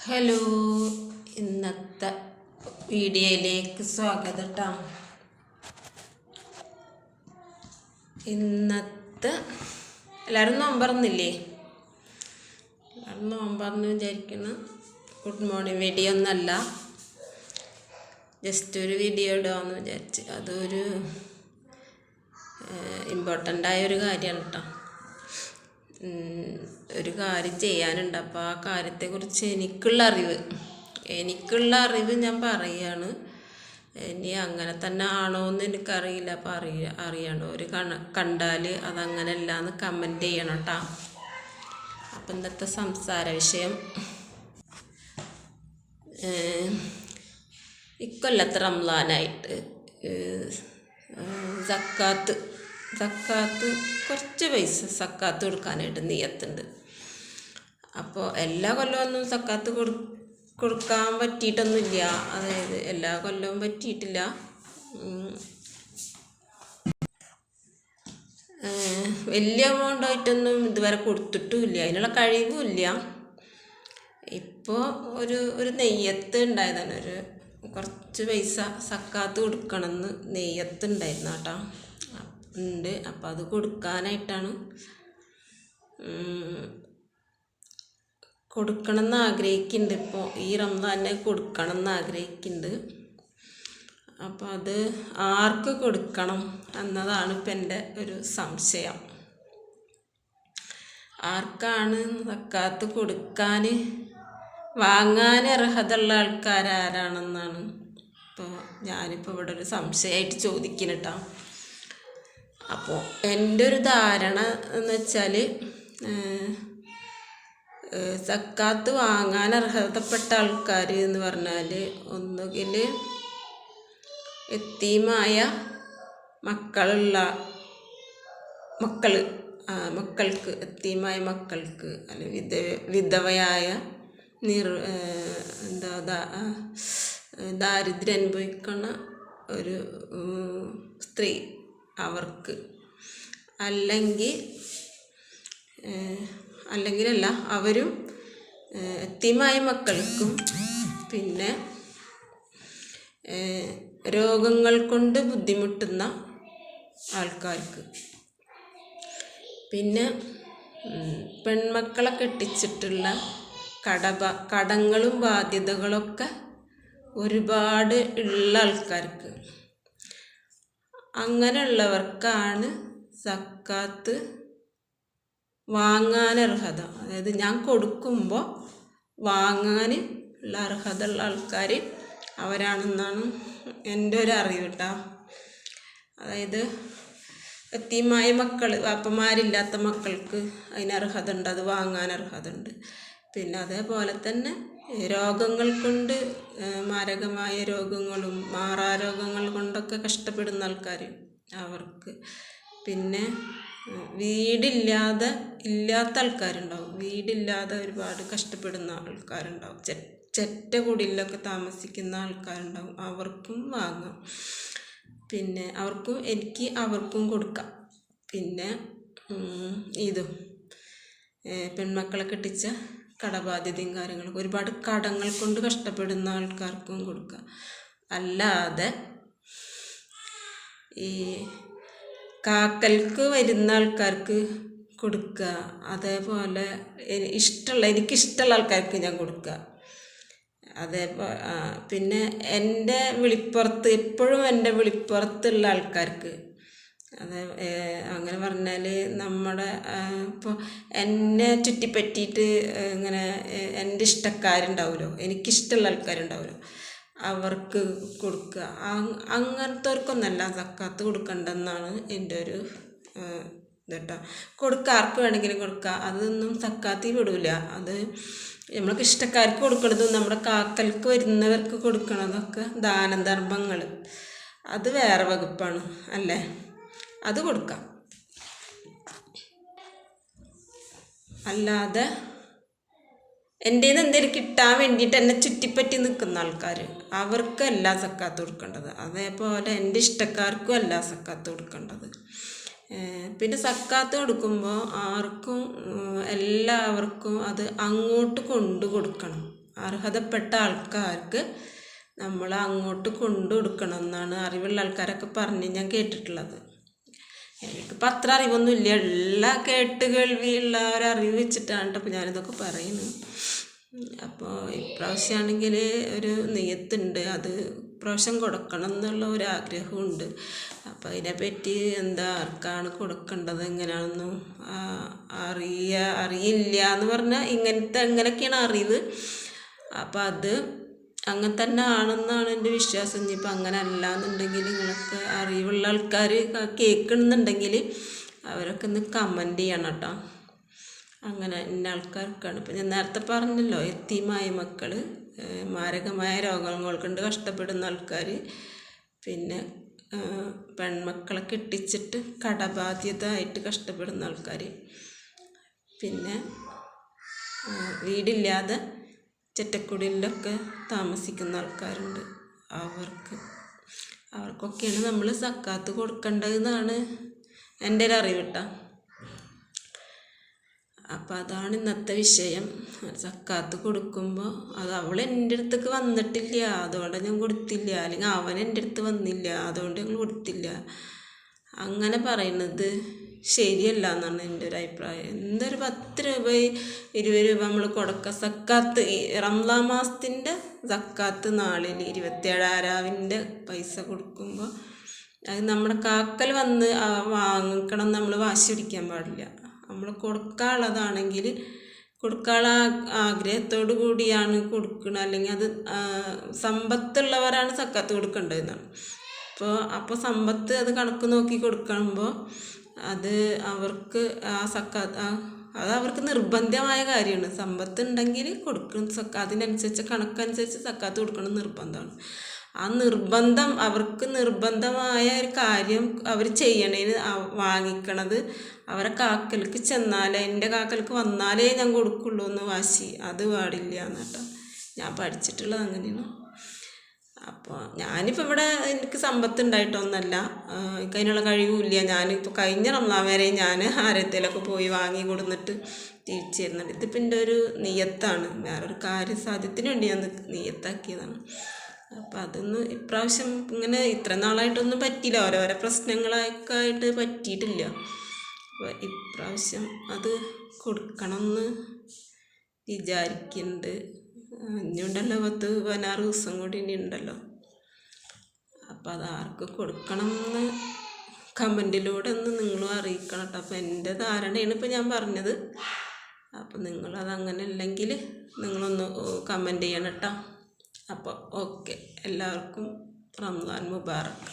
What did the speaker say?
Hello, ഇന്നത്തെ വീഡിയോയിലേക്ക് സ്വാഗതം കേട്ടോ. ഇന്നത്തെ എല്ലാവരും നോമ്പറന്നില്ലേ? എല്ലാവരും നോമ്പറന്ന് വിചാരിക്കണം. ഗുഡ് മോർണിംഗ് വീഡിയോ ഒന്നല്ല, ജസ്റ്റ് ഒരു വീഡിയോ ഇടാമെന്ന് വിചാരിച്ച്. അതൊരു ഇമ്പോർട്ടൻ്റായ ഒരു കാര്യമാണ് കേട്ടോ. ഒരു കാര്യം ചെയ്യാനുണ്ട്. അപ്പോൾ ആ കാര്യത്തെക്കുറിച്ച് എനിക്കുള്ള അറിവ് ഞാൻ പറയുകയാണ്. ഇനി അങ്ങനെ തന്നെ ആണോ എന്ന് എനിക്കറിയില്ല. അപ്പോൾ അറിയണം. ഒരു കണ്ടാൽ അതങ്ങനെയല്ല എന്ന് കമൻറ്റ് ചെയ്യണം കേട്ടോ. അപ്പം ഇന്നത്തെ സംസാര വിഷയം ഇക്കൊല്ലത്തെ റംസാനായിട്ട് സക്കാത്ത് കുറച്ച് പൈസ സക്കാത്ത് കൊടുക്കാനായിട്ട് നിയത്തുണ്ട്. അപ്പോൾ എല്ലാ കൊല്ലമൊന്നും സക്കാത്ത് കൊടുക്കാൻ പറ്റിയിട്ടൊന്നുമില്ല. അതായത് എല്ലാ കൊല്ലവും പറ്റിയിട്ടില്ല. വലിയ എമൗണ്ടായിട്ടൊന്നും ഇതുവരെ കൊടുത്തിട്ടുമില്ല, അതിനുള്ള കഴിവുമില്ല. ഇപ്പോൾ ഒരു നെയ്യത്ത് ഉണ്ടായതാണ്. കുറച്ച് പൈസ സക്കാത്ത് കൊടുക്കണമെന്ന് നെയ്യത്ത് ഉണ്ടായിരുന്നു കേട്ടോ, ഉണ്ട്. അപ്പം അത് കൊടുക്കാനായിട്ടാണ്, കൊടുക്കണമെന്ന് ആഗ്രഹിക്കുന്നുണ്ട്. ഇപ്പോൾ ഈ റംസാനെ കൊടുക്കണം എന്ന് ആഗ്രഹിക്കുന്നുണ്ട്. അപ്പോൾ അത് ആർക്ക് കൊടുക്കണം എന്നതാണ് ഇപ്പം എൻ്റെ ഒരു സംശയം. ആർക്കാണ് സക്കാത്ത് കൊടുക്കാൻ വാങ്ങാൻ അർഹതയുള്ള ആൾക്കാരാരാണെന്നാണ് ഇപ്പോൾ ഞാനിപ്പോൾ ഇവിടെ ഒരു സംശയമായിട്ട് ചോദിക്കുന്നു കേട്ടോ. അപ്പോൾ എൻ്റെ ഒരു ധാരണ എന്ന് വെച്ചാൽ, സക്കാത്ത് വാങ്ങാൻ അർഹതപ്പെട്ട ആൾക്കാർ എന്ന് പറഞ്ഞാൽ ഒന്നുകിൽ യതീമായ മക്കൾക്ക് യതീമായ മക്കൾക്ക്, അല്ലെങ്കിൽ വിധവയായ ദാരിദ്ര്യം അനുഭവിക്കുന്ന ഒരു സ്ത്രീ, അവർക്ക്, അല്ലെങ്കിലല്ല അവരും യതീമായ മക്കൾക്കും, പിന്നെ രോഗങ്ങൾ കൊണ്ട് ബുദ്ധിമുട്ടുന്ന ആൾക്കാർക്ക്, പിന്നെ പെൺമക്കളെ കെട്ടിച്ചിട്ടുള്ള കടങ്ങളും ബാധ്യതകളൊക്കെ ഒരുപാട് ഉള്ള ആൾക്കാർക്ക്, അങ്ങനെയുള്ളവർക്കാണ് സക്കാത്ത് വാങ്ങാൻ അർഹത. അതായത് ഞാൻ കൊടുക്കുമ്പോൾ വാങ്ങാൻ ഉള്ള അർഹത ഉള്ള ആൾക്കാർ അവരാണെന്നാണ് എൻ്റെ ഒരു അറിവ് കേട്ടോ. അതായത് യതീമായ മക്കൾ, വാപ്പമാരില്ലാത്ത മക്കൾക്ക് അതിന് അർഹത ഉണ്ട്, അത് വാങ്ങാൻ അർഹത ഉണ്ട്. പിന്നെ അതേപോലെ തന്നെ രോഗങ്ങൾ കൊണ്ട്, മാരകമായ രോഗങ്ങളും മാറാരോഗങ്ങൾ കൊണ്ടൊക്കെ കഷ്ടപ്പെടുന്ന ആൾക്കാർ, അവർക്ക്, പിന്നെ ഇല്ലാത്ത ആൾക്കാരുണ്ടാവും. വീടില്ലാതെ ഒരുപാട് കഷ്ടപ്പെടുന്ന ആൾക്കാരുണ്ടാവും. ചെറ്റ കുടിലൊക്കെ താമസിക്കുന്ന ആൾക്കാരുണ്ടാവും. അവർക്കും വാങ്ങാം. പിന്നെ അവർക്കും കൊടുക്കാം. പിന്നെ പെൺമക്കളെ കെട്ടിച്ച കടബാധ്യതയും കാര്യങ്ങളും, ഒരുപാട് കടങ്ങൾ കൊണ്ട് കഷ്ടപ്പെടുന്ന ആൾക്കാർക്കും കൊടുക്കുക. അല്ലാതെ ഈ കാക്കൽക്ക് വരുന്ന ആൾക്കാർക്ക് കൊടുക്കുക, അതേപോലെ എനിക്കിഷ്ടമുള്ള ആൾക്കാർക്ക് ഞാൻ കൊടുക്കുക. അതേപോലെ പിന്നെ എപ്പോഴും എൻ്റെ വിളിപ്പുറത്തുള്ള ആൾക്കാർക്ക്, അങ്ങനെ പറഞ്ഞാൽ നമ്മുടെ ഇപ്പോൾ എന്നെ ചുറ്റിപ്പറ്റിയിട്ട് ഇങ്ങനെ എൻ്റെ ഇഷ്ടക്കാരുണ്ടാവുമല്ലോ, എനിക്കിഷ്ടമുള്ള ആൾക്കാരുണ്ടാവുമല്ലോ, അവർക്ക് കൊടുക്കുക. അങ്ങനത്തെവർക്കൊന്നല്ല സക്കാത്ത് കൊടുക്കണ്ടെന്നാണ് എൻ്റെ ഒരു കേട്ടോ. ആർക്ക് വേണമെങ്കിലും കൊടുക്കുക, അതൊന്നും സക്കാത്തിൽ വിടില്ല. അത് നമ്മൾക്ക് ഇഷ്ടക്കാർക്ക് കൊടുക്കണതും നമ്മുടെ കാക്കൽക്ക് വരുന്നവർക്ക് കൊടുക്കണതൊക്കെ ദാനധർമ്മങ്ങൾ, അത് വേറെ വകുപ്പാണ് അല്ലേ, അത് കൊടുക്കാം. അല്ലാതെ എൻ്റെ എന്തെങ്കിലും കിട്ടാൻ വേണ്ടിയിട്ട് എന്നെ ചുറ്റിപ്പറ്റി നിൽക്കുന്ന ആൾക്കാർ, അവർക്കല്ല സക്കാത്ത് കൊടുക്കേണ്ടത്. അതേപോലെ എൻ്റെ ഇഷ്ടക്കാർക്കും അല്ല സക്കാത്ത് കൊടുക്കേണ്ടത്. പിന്നെ സക്കാത്ത് കൊടുക്കുമ്പോൾ എല്ലാവർക്കും അത് അങ്ങോട്ട് കൊണ്ടു കൊടുക്കണം. അർഹതപ്പെട്ട ആൾക്കാർക്ക് നമ്മൾ അങ്ങോട്ട് കൊണ്ടു കൊടുക്കണം എന്നാണ് അറിവുള്ള ആൾക്കാരൊക്കെ പറഞ്ഞ് ഞാൻ കേട്ടിട്ടുള്ളത്. എനിക്കിപ്പോൾ അത്ര അറിവൊന്നുമില്ല, ഉള്ള കേൾവിയുള്ള ഒരറിവ് വെച്ചിട്ടാണ് അപ്പോൾ ഞാനിതൊക്കെ പറയുന്നത്. അപ്പോൾ ഇപ്രാവശ്യമാണെങ്കിൽ ഒരു നെയ്യത്തുണ്ട്, അത് ഇപ്രാവശ്യം കൊടുക്കണം എന്നുള്ള ഒരാഗ്രഹമുണ്ട്. അപ്പോൾ അതിനെപ്പറ്റി ആർക്കാണ് കൊടുക്കേണ്ടത് എങ്ങനെയാണെന്നും അറിയില്ല എന്ന് പറഞ്ഞാൽ എങ്ങനെയൊക്കെയാണ് അറിവ്. അപ്പോൾ അത് അങ്ങനെ തന്നെ ആണെന്നാണ് എൻ്റെ വിശ്വാസം. ഇനിയിപ്പോൾ അങ്ങനെ അല്ല എന്നുണ്ടെങ്കിൽ നിങ്ങൾക്ക് അറിവുള്ള ആൾക്കാർ കേൾക്കണമെന്നുണ്ടെങ്കിൽ അവരൊക്കെ ഒന്ന് കമൻറ്റ് ചെയ്യണം കേട്ടോ. അങ്ങനെ ഇന്ന ആൾക്കാർക്കാണ്. ഇപ്പം ഞാൻ നേരത്തെ പറഞ്ഞല്ലോ, യത്തീമായ മക്കൾ, മാരകമായ രോഗങ്ങൾ കൊണ്ട് കഷ്ടപ്പെടുന്ന ആൾക്കാർ, പിന്നെ പെൺമക്കളെ കെട്ടിച്ചിട്ട് കടബാധ്യത ആയിട്ട് കഷ്ടപ്പെടുന്ന ആൾക്കാർ, പിന്നെ വീടില്ലാതെ ചെറ്റക്കുടിലൊക്കെ താമസിക്കുന്ന ആൾക്കാരുണ്ട്. അവർക്കൊക്കെയാണ് നമ്മൾ സക്കാത്ത് കൊടുക്കേണ്ടതെന്നാണ് എൻ്റെ ഒരു അറിവ് കേട്ടോ. അപ്പോൾ അതാണ് ഇന്നത്തെ വിഷയം. സക്കാത്ത് കൊടുക്കുമ്പോൾ അത് അവൾ എൻ്റെ അടുത്തേക്ക് വന്നിട്ടില്ല, അതുകൊണ്ട് ഞാൻ കൊടുത്തില്ല, അല്ലെങ്കിൽ അവൻ എൻ്റെ അടുത്ത് വന്നില്ല, അതുകൊണ്ട് ഞങ്ങൾ കൊടുത്തില്ല, അങ്ങനെ പറയുന്നത് ശരിയല്ല എന്നാണ് എൻ്റെ ഒരു അഭിപ്രായം. എന്തൊരു 10 രൂപ 20 രൂപ നമ്മൾ കൊടുക്കുക. സക്കാത്ത് റംസാൻ മാസത്തിൻ്റെ സക്കാത്ത് നാളിൽ 27 പൈസ കൊടുക്കുമ്പോൾ അത് നമ്മുടെ കാക്കൽ വന്ന് വാങ്ങിക്കണം, നമ്മൾ വാശി പിടിക്കാൻ പാടില്ല. നമ്മൾ കൊടുക്കാനുള്ളതാണെങ്കിൽ കൊടുക്കാനുള്ള ആഗ്രഹത്തോടു കൂടിയാണ് കൊടുക്കണം, അല്ലെങ്കിൽ അത് സമ്പത്തുള്ളവരാണ് സക്കാത്ത് കൊടുക്കേണ്ടതെന്നാണ്. അപ്പോൾ സമ്പത്ത് അത് കണക്ക് നോക്കി കൊടുക്കുമ്പോൾ അത് അവർക്ക് അത് അവർക്ക് നിർബന്ധമായ കാര്യമാണ്. സമ്പത്ത് ഉണ്ടെങ്കിൽ കൊടുക്കണം, അതിനനുസരിച്ച് കണക്കനുസരിച്ച് സക്കാത്ത് കൊടുക്കണം നിർബന്ധമാണ്. ആ നിർബന്ധം അവർക്ക് നിർബന്ധമായ ഒരു കാര്യം അവർ ചെയ്യണേന് വാങ്ങിക്കണത് അവരെ കാക്കലേക്ക് ചെന്നാലേ, എൻ്റെ കാക്കലേക്ക് വന്നാലേ ഞാൻ കൊടുക്കുള്ളൂ എന്ന് വാശി അത് പാടില്ല എന്നിട്ടോ ഞാൻ പഠിച്ചിട്ടുള്ളത് അങ്ങനെയാണ്. അപ്പോൾ ഞാനിപ്പോൾ ഇവിടെ എനിക്ക് സമ്പത്ത് ഉണ്ടായിട്ടൊന്നല്ല, എനിക്ക് അതിനുള്ള കഴിവില്ല. ഞാനിപ്പോൾ കഴിഞ്ഞ റംസാൻ വരെ ഞാൻ ആരത്തേലൊക്കെ പോയി വാങ്ങി കൊടുത്തിട്ട് തിരിച്ചു തരുന്നുണ്ട്. ഇതിപ്പോൾ എൻ്റെ ഒരു നിയത്താണ്, വേറൊരു കാര്യസാധ്യത്തിന് വേണ്ടി ഞാൻ നിയത്താക്കിയതാണ്. അപ്പം അതൊന്നും ഇപ്രാവശ്യം ഇങ്ങനെ ഇത്ര നാളായിട്ടൊന്നും പറ്റിയില്ല, ഓരോരോ പ്രശ്നങ്ങളൊക്കെ ആയിട്ട് പറ്റിയിട്ടില്ല. അപ്പോൾ ഇപ്രാവശ്യം അത് കൊടുക്കണമെന്ന് വിചാരിക്കുന്നുണ്ട്. ഇനിയുണ്ടല്ലോ 10-16 ദിവസം കൂടി ഇനി ഉണ്ടല്ലോ. അപ്പം അത് ആർക്ക് കൊടുക്കണം എന്ന് കമൻറ്റിലൂടെ ഒന്ന് നിങ്ങളും അറിയിക്കണം കേട്ടോ. അപ്പോൾ എൻ്റെ ധാരണയാണ് ഇപ്പോൾ ഞാൻ പറഞ്ഞത്. അപ്പോൾ നിങ്ങളത് അങ്ങനെ അല്ലെങ്കിൽ നിങ്ങളൊന്ന് കമൻറ്റ് ചെയ്യണം കേട്ടോ. അപ്പോൾ ഓക്കെ, എല്ലാവർക്കും റംസാൻ മുബാറക്ക്.